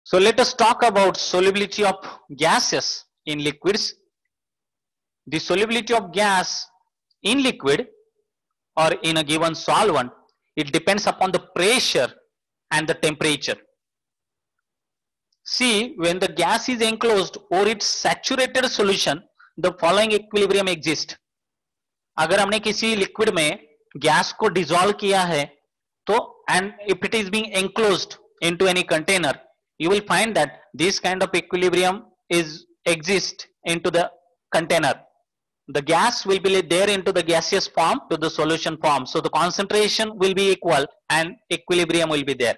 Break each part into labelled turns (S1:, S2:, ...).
S1: So let us talk about solubility of gases in liquids. The solubility of gas in liquid or in a given solvent, it depends upon the pressure and the temperature. See, when the gas is enclosed or its saturated solution, the following equilibrium exists. अगर हमने किसी liquid में gas को dissolve किया है तो and if it is being enclosed into any container, you will find that this kind of equilibrium is exist into the container. The gas will be there into the gaseous form to the solution form, so the concentration will be equal and equilibrium will be there.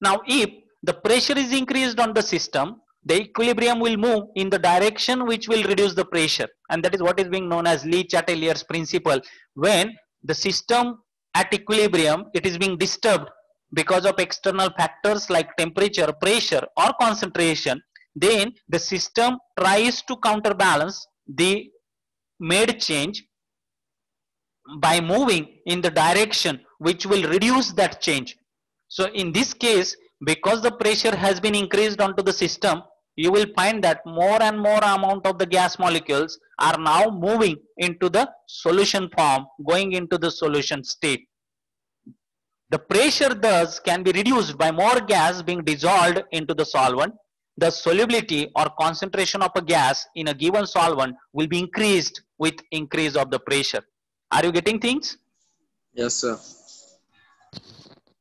S1: Now if the pressure is increased on the system, the equilibrium will move in the direction which will reduce the pressure, and that is what is being known as Le-Chatelier's principle. When the system at equilibrium, it is being disturbed because of external factors like temperature, pressure or concentration, then the system tries to counterbalance the made change by moving in the direction which will reduce that change. So in this case, because the pressure has been increased onto the system, you will find that more and more amount of the gas molecules are now moving into the solution form, going into the solution state. The pressure thus can be reduced by more gas being dissolved into the solvent. The solubility or concentration of a gas in a given solvent will be increased with increase of the pressure. Are you getting things?
S2: Yes, sir.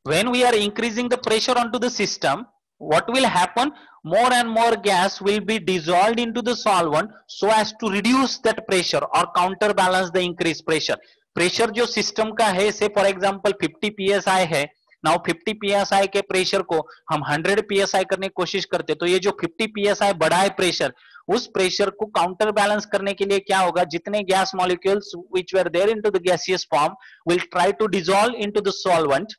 S1: When we are increasing the pressure onto the system, what will happen? More and more gas will be dissolved into the solvent so as to reduce that pressure or counterbalance the increased pressure. Pressure जो system का है, से for example 50 psi है, now 50 psi के pressure को हम 100 psi करने की कोशिश करते, तो ये जो 50 psi बढ़ा है प्रेशर, उस प्रेशर को काउंटर बैलेंस करने के लिए क्या होगा? जितने gas molecules which were there into the gaseous form will try to dissolve into the solvent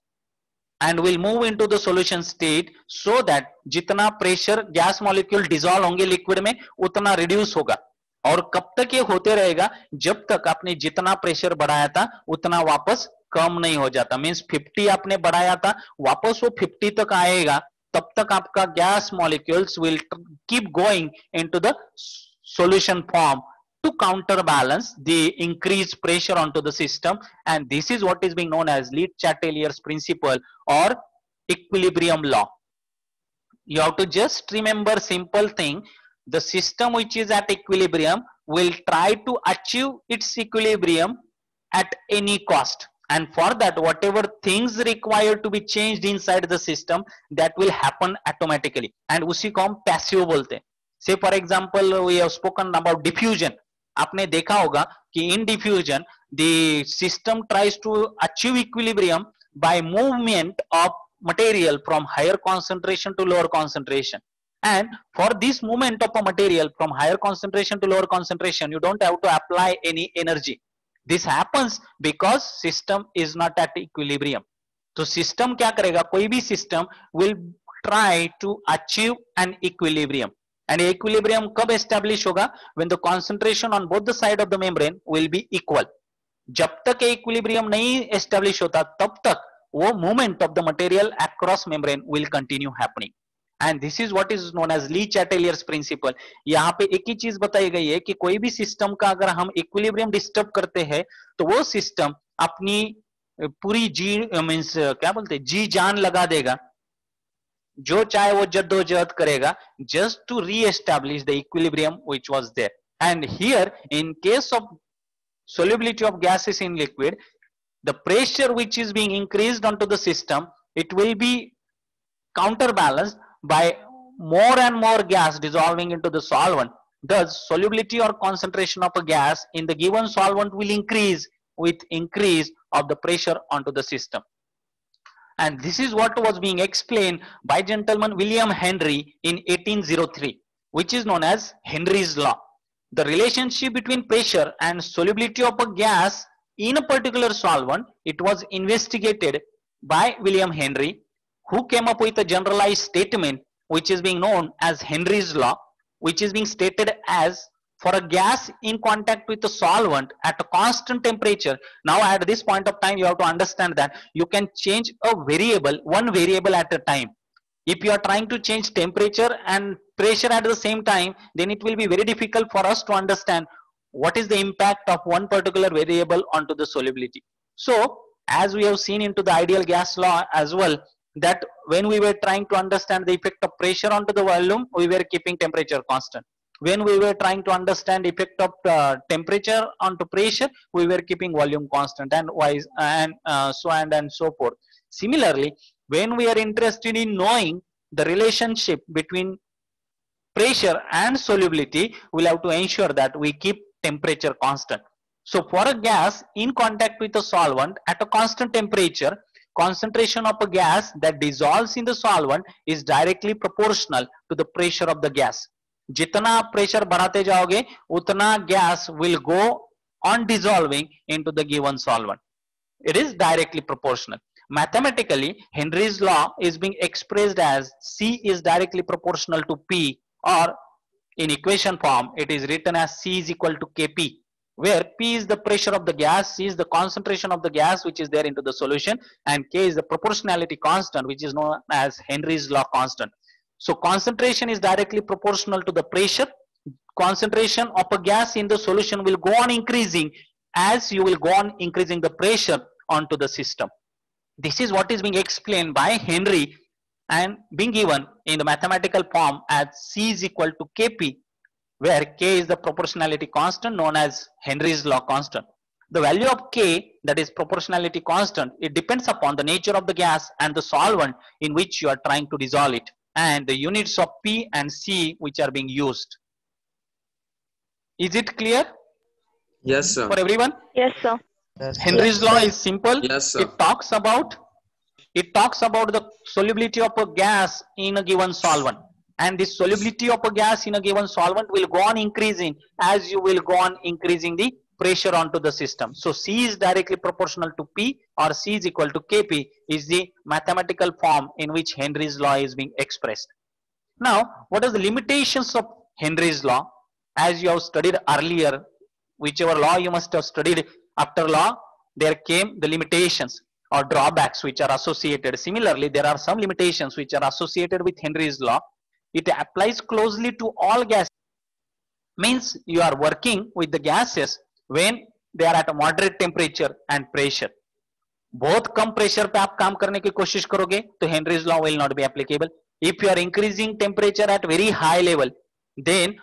S1: and will move into the solution state, so that जितना प्रेशर गैस मॉलिक्यूल डिसॉल्व होंगे liquid में उतना रिड्यूस होगा. और कब तक ये होते रहेगा? जब तक आपने जितना प्रेशर बढ़ाया था उतना वापस कम नहीं हो जाता. मींस 50 आपने बढ़ाया था, वापस वो 50 तक आएगा, तब तक आपका gas molecules will keep going into the solution form to counterbalance the increased pressure onto the system, and this is what is being known as Le-Chatelier's principle or equilibrium law. You have to just remember simple thing: the system which is at equilibrium will try to achieve its equilibrium at any cost, and for that whatever things required to be changed inside the system, that will happen automatically, and उसी को हम passive बोलते हैं. Say for example, we have spoken about diffusion. आपने देखा होगा कि in diffusion the system tries to achieve equilibrium by movement of material from higher concentration to lower concentration, and for this movement of a material from higher concentration to lower concentration, you don't have to apply any energy. This happens because system is not at equilibrium. तो system क्या करेगा? कोई भी system will try to achieve an equilibrium. And equilibrium कब establish होगा? When the concentration on both the side of the membrane will be equal. जब तक equilibrium नहीं establish होता, तब तक वो movement of the material across membrane will continue happening. And this is what is known as Le-Chatelier's principle. यहाँ पे एक ही चीज बताई गई है कि कोई भी सिस्टम का अगर हम equilibrium disturb करते हैं, तो वो सिस्टम अपनी पूरी जी मीन्स क्या बोलते हैं, जी जान लगा देगा, जो चाहे वो जद्दोजहद करेगा just to re-establish the equilibrium which was there. And here in case of solubility of gases in liquid, the pressure which is being increased onto the system, it will be counterbalanced by more and more gas dissolving into the solvent. Thus solubility or concentration of a gas in the given solvent will increase with increase of the pressure onto the system. And this is what was being explained by gentleman William Henry in 1803, which is known as Henry's law. The relationship between pressure and solubility of a gas in a particular solvent, it was investigated by William Henry, who came up with a generalized statement which is being known as Henry's law, which is being stated as for a gas in contact with a solvent at a constant temperature. Now at this point of time you have to understand that you can change a variable, one variable at a time. If you are trying to change temperature and pressure at the same time, then it will be very difficult for us to understand what is the impact of one particular variable onto the solubility. So as we have seen into the ideal gas law as well, that when we were trying to understand the effect of pressure onto the volume, we were keeping temperature constant. When we were trying to understand effect of temperature onto pressure, we were keeping volume constant, and wise and so and so forth. Similarly, when we are interested in knowing the relationship between pressure and solubility, we'll have to ensure that we keep temperature constant. So for a gas in contact with a solvent at a constant temperature, concentration of a gas that dissolves in the solvent is directly proportional to the pressure of the gas. जितना आप pressure बढ़ाते जाओगे उतना gas will go on dissolving into the given solvent. It is directly proportional. Mathematically, Henry's law is being expressed as C is directly proportional to P, or in equation form, it is written as C is equal to Kp, where P is the pressure of the gas, C is the concentration of the gas which is there into the solution, and K is the proportionality constant which is known as Henry's law constant. So concentration is directly proportional to the pressure. Concentration of a gas in the solution will go on increasing as you will go on increasing the pressure onto the system. This is what is being explained by Henry and being given in the mathematical form as C is equal to Kp, where K is the proportionality constant known as Henry's law constant. The value of K, that is proportionality constant, it depends upon the nature of the gas and the solvent in which you are trying to dissolve it, and the units of P and C which are being used. Is it clear?
S2: Yes, sir.
S1: For everyone?
S3: Yes, sir.
S1: Henry's law is simple.
S2: Yes, sir.
S1: It talks about the solubility of a gas in a given solvent, and this solubility of a gas in a given solvent will go on increasing as you will go on increasing the pressure onto the system. So C is directly proportional to P, or C is equal to Kp is the mathematical form in which Henry's law is being expressed. Now, what are the limitations of Henry's law? As you have studied earlier, whichever law you must have studied, after law there came the limitations or drawbacks which are associated. Similarly, there are some limitations which are associated with Henry's law. It applies closely to all gases. Means you are working with the gases when they are at a moderate temperature and pressure. बहुत कम pressure पे आप काम करने की कोशिश करोगे तो Henry's law will not be applicable. If you are increasing temperature at very high level, then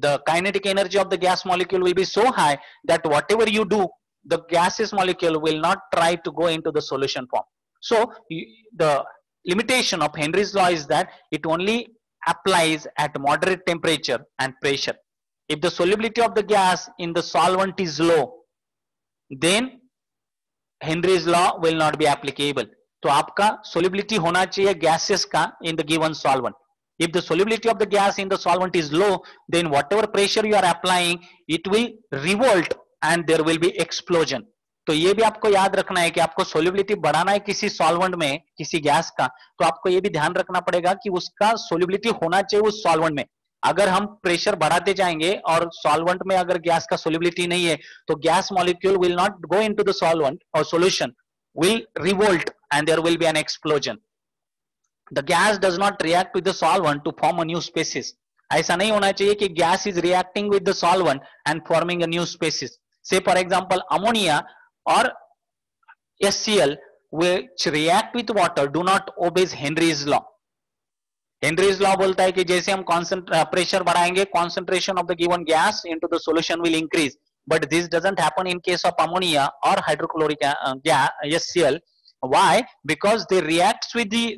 S1: the kinetic energy of the gas molecule will be so high that whatever you do, the gaseous molecule will not try to go into the solution form. So the limitation of Henry's law is that it only applies at moderate temperature and pressure. If the solubility of the gas in the solvent is low, then Henry's law will not be applicable. तो आपका solubility होना चाहिए gases का in the given solvent. If the solubility of the gas in the solvent is low, then whatever pressure you are applying, it will revolt and there will be explosion. तो ये भी आपको याद रखना है कि आपको solubility बढ़ाना है किसी solvent में, किसी gas का, तो आपको ये भी ध्यान रखना पड़ेगा कि उसका solubility होना चाहिए उस solvent में. अगर हम प्रेशर बढ़ाते जाएंगे और सॉल्वेंट में अगर गैस का सोल्युबिलिटी नहीं है तो gas molecule will not go into the solvent और solution will revolt and there will be an explosion. The gas does not react with the solvent to form a new species. ऐसा नहीं होना चाहिए कि gas is reacting with the solvent and forming a new species. Say for example ammonia और HCl which react with water do not obey Henry's law. Henry's law बोलता है कि जैसे हम प्रेशर बढ़ाएंगे concentration of the given gas into the solution will increase, but this doesn't happen in case of ammonia or hydrochloric gas HCl. Why? Because they reacts with the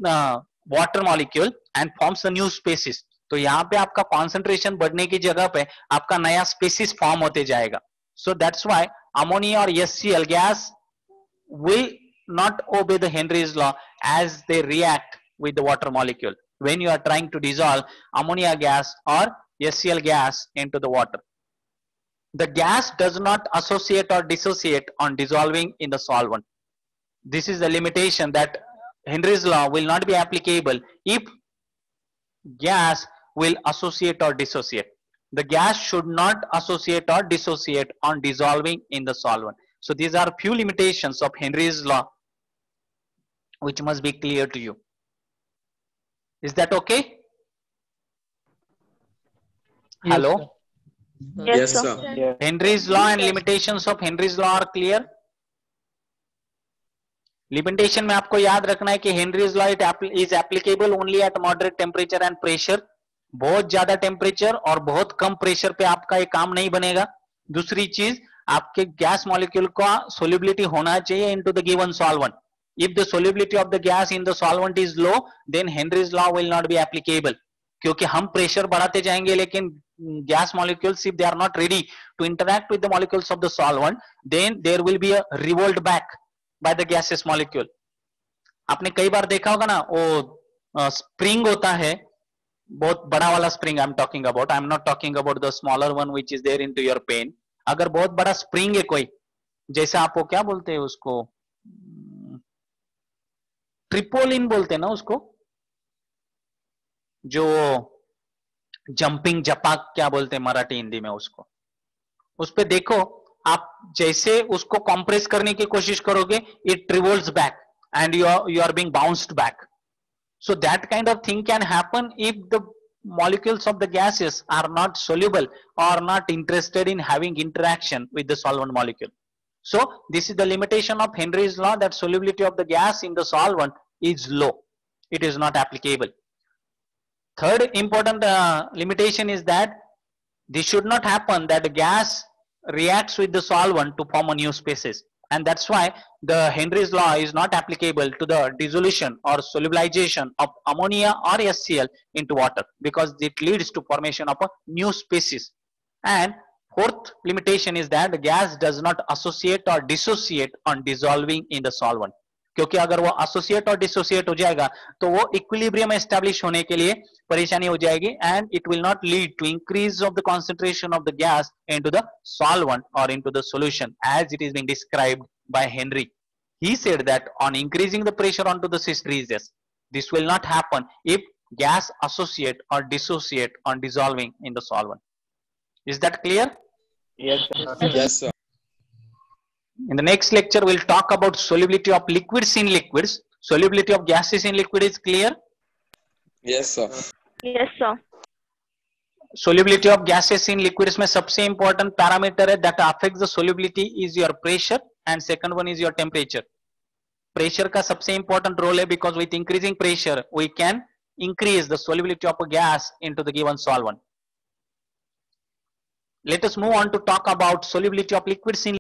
S1: water molecule and forms a new species. तो यहाँ पे आपका concentration बढ़ने की जगह पे आपका नया species form होते जाएगा. So that's why ammonia or HCl gas will not obey the Henry's law as they react with the water molecule when you are trying to dissolve ammonia gas or HCl gas into the water. The gas does not associate or dissociate on dissolving in the solvent. This is the limitation, that Henry's law will not be applicable if gas will associate or dissociate. The gas should not associate or dissociate on dissolving in the solvent. So these are few limitations of Henry's law which must be clear to you. Is that okay?
S2: Yes,
S1: Hello?
S2: sir.
S3: Yes, sir.
S4: Yes.
S1: Henry's law and limitations of Henry's law are clear? Limitation में आपको याद रखना है कि Henry's law is applicable only at moderate temperature and pressure. बहुत ज्यादा temperature और बहुत कम प्रेशर पे आपका ये काम नहीं बनेगा. दूसरी चीज, आपके गैस मॉलिक्यूल का सोल्युबिलिटी होना चाहिए into the given solvent. If the solubility of the gas in the solvent is low, then Henry's law will not be applicable. क्योंकि हम प्रेशर बढ़ाते जाएंगे लेकिन gas molecules, if they are not ready to interact with the molecules of the solvent, then there will be a revolt back by the gaseous molecule. आपने कई बार देखा होगा ना, वो स्प्रिंग होता है, बहुत बड़ा वाला spring I am talking about, I am not talking about the smaller one which is there into your pen. अगर बहुत बड़ा स्प्रिंग है कोई, जैसे आप वो क्या बोलते हैं उसको, ट्रिपोलिन बोलते हैं ना उसको, जो जंपिंग जपाक क्या बोलते हैं मराठी हिंदी में उसको, उस पे देखो आप जैसे उसको कंप्रेस करने की कोशिश करोगे, it revolves back and you are being bounced back. So that kind of thing can happen if the molecules of the gases are not soluble or not interested in having interaction with the solvent molecule. So this is the limitation of Henry's law, that solubility of the gas in the solvent is low. It is not applicable. Third important limitation is that this should not happen that the gas reacts with the solvent to form a new species, and that's why the Henry's law is not applicable to the dissolution or solubilization of ammonia or HCl into water, because it leads to formation of a new species. And fourth limitation is that the gas does not associate or dissociate on dissolving in the solvent. क्योंकि अगर वो associate और dissociate हो जाएगा तो वो equilibrium establish होने के लिए परेशानी हो जाएगी, and it will not lead to increase of the concentration of the gas into the solvent और into the solution as it is being described by Henry. He said that on increasing the pressure onto the systeresis, this will not happen if gas associate or dissociate on dissolving in the solvent. Is that clear?
S4: Yes, sir.
S3: Yes, sir.
S1: In the next lecture, we'll talk about solubility of liquids in liquids. Solubility of gases in liquid is clear?
S3: Yes, sir.
S5: Yes, sir.
S1: Solubility of gases in liquids में सबसे important parameter है that affects the solubility is your pressure, and second one is your temperature. Pressure का सबसे important role है, because with increasing pressure we can increase the solubility of a gas into the given solvent. Let us move on to talk about solubility of liquids in